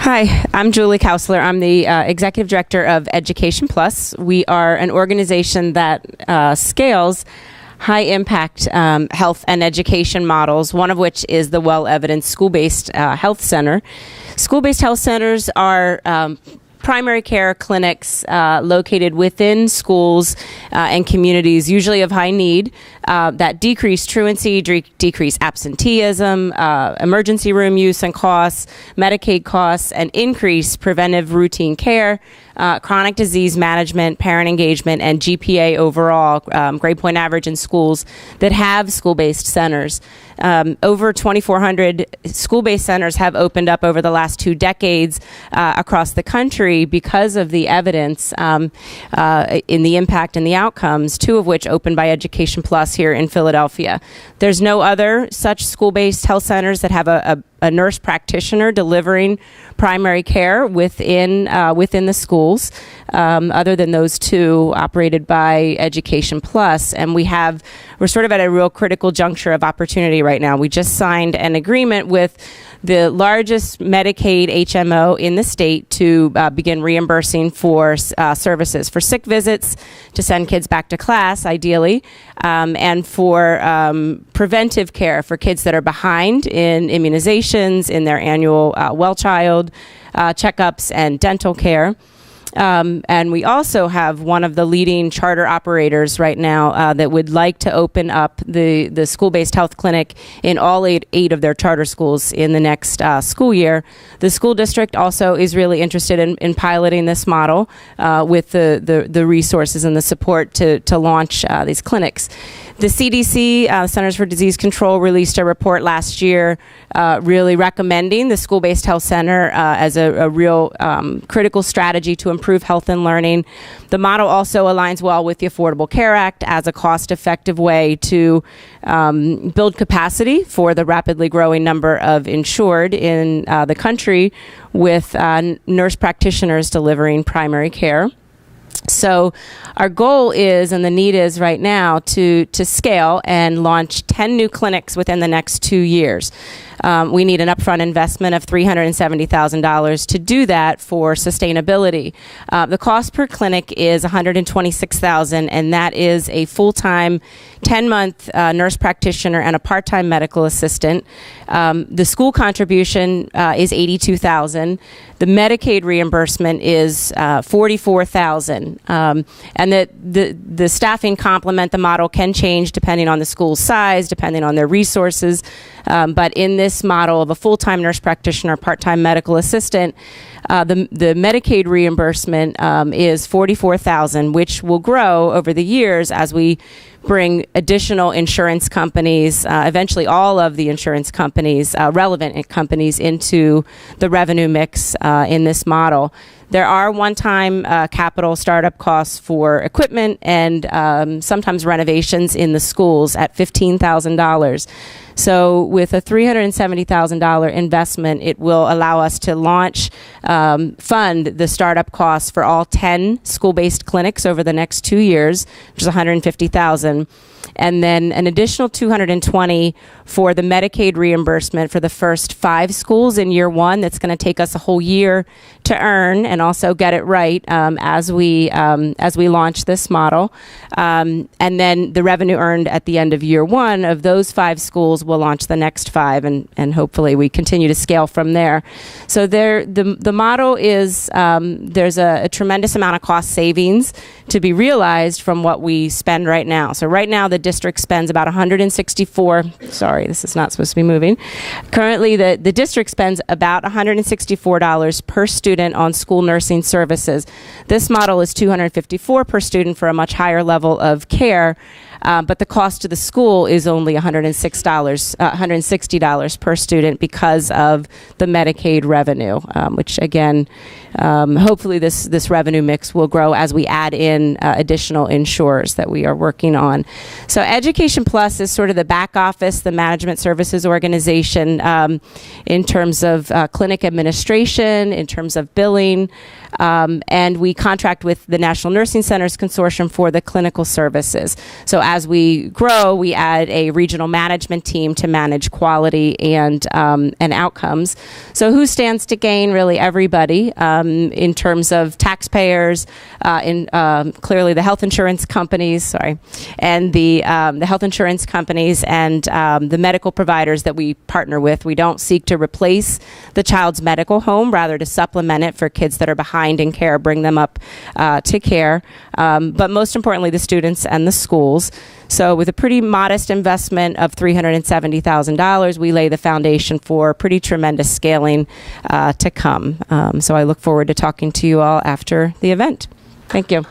Hi, I'm Julie Cousler. I'm the Executive Director of Education-Plus. We are an organization that scales high-impact health and education models, one of which is the well-evidenced school-based health center. School-based health centers are primary care clinics located within schools and communities, usually of high need, that decrease truancy, decrease absenteeism, emergency room use and costs, Medicaid costs, and increase preventive routine care, chronic disease management, parent engagement, and GPA overall, grade point average in schools that have school-based centers. Over 2,400 school-based centers have opened up over the last 2 decades across the country because of the evidence in the impact and the outcomes, 2 of which opened by Education-Plus here in Philadelphia. There's no other such school-based health centers that have a nurse practitioner delivering primary care within the schools, other than those 2 operated by Education-Plus. And we're sort of at a real critical juncture of opportunity right now. We just signed an agreement with the largest Medicaid HMO in the state to begin reimbursing for services for sick visits, to send kids back to class, ideally, and for preventive care for kids that are behind in immunizations, in their annual well child checkups and dental care. And we also have one of the leading charter operators right now that would like to open up the school-based health clinic in all 8 of their charter schools in the next school year. The school district also is really interested in piloting this model with the resources and the support to launch these clinics. The CDC, Centers for Disease Control, released a report last year really recommending the school-based health center as a real critical strategy to improve health and learning. The model also aligns well with the Affordable Care Act as a cost-effective way to build capacity for the rapidly growing number of insured in the country with nurse practitioners delivering primary care. So our goal is, and the need is right now, to scale and launch 10 new clinics within the next 2 years. We need an upfront investment of $370,000 to do that for sustainability. The cost per clinic is $126,000, and that is a full-time 10-month nurse practitioner and a part-time medical assistant. The school contribution is $82,000. The Medicaid reimbursement is $44,000, and the staffing complement the model can change depending on the school's size, depending on their resources. But in this model of a full-time nurse practitioner, part-time medical assistant, the Medicaid reimbursement is $44,000, which will grow over the years as we bring additional insurance companies, eventually all of the insurance companies, relevant companies, into the revenue mix in this model. There are one-time capital startup costs for equipment and sometimes renovations in the schools at $15,000. So with a $370,000 investment, it will allow us to launch, fund the startup costs for all 10 school-based clinics over the next 2 years, which is $150,000. And then an additional $220,000 for the Medicaid reimbursement for the first 5 schools in year 1. That's going to take us a whole year to earn and also get it right as we launch this model. And then the revenue earned at the end of year 1 of those 5 schools will launch the next 5, and hopefully we continue to scale from there. So the model is there's a tremendous amount of cost savings to be realized from what we spend right now. So right now the district spends about sorry, this is not supposed to be moving. Currently the district spends about $164 per student on school nursing services. This model is $254 per student for a much higher level of care. But the cost to the school is only $160 per student because of the Medicaid revenue, which again, hopefully this revenue mix will grow as we add in additional insurers that we are working on. So Education-Plus is sort of the back office, the management services organization in terms of clinic administration, in terms of billing, and we contract with the National Nursing Centers Consortium for the clinical services. So as we grow, we add a regional management team to manage quality and outcomes. So who stands to gain? Really everybody, in terms of taxpayers, clearly the health insurance companies, and the health insurance companies and the medical providers that we partner with. We don't seek to replace the child's medical home, rather to supplement it for kids that are behind in care, bring them up to care. But most importantly, the students and the schools. So with a pretty modest investment of $370,000, we lay the foundation for pretty tremendous scaling to come. So I look forward to talking to you all after the event. Thank you.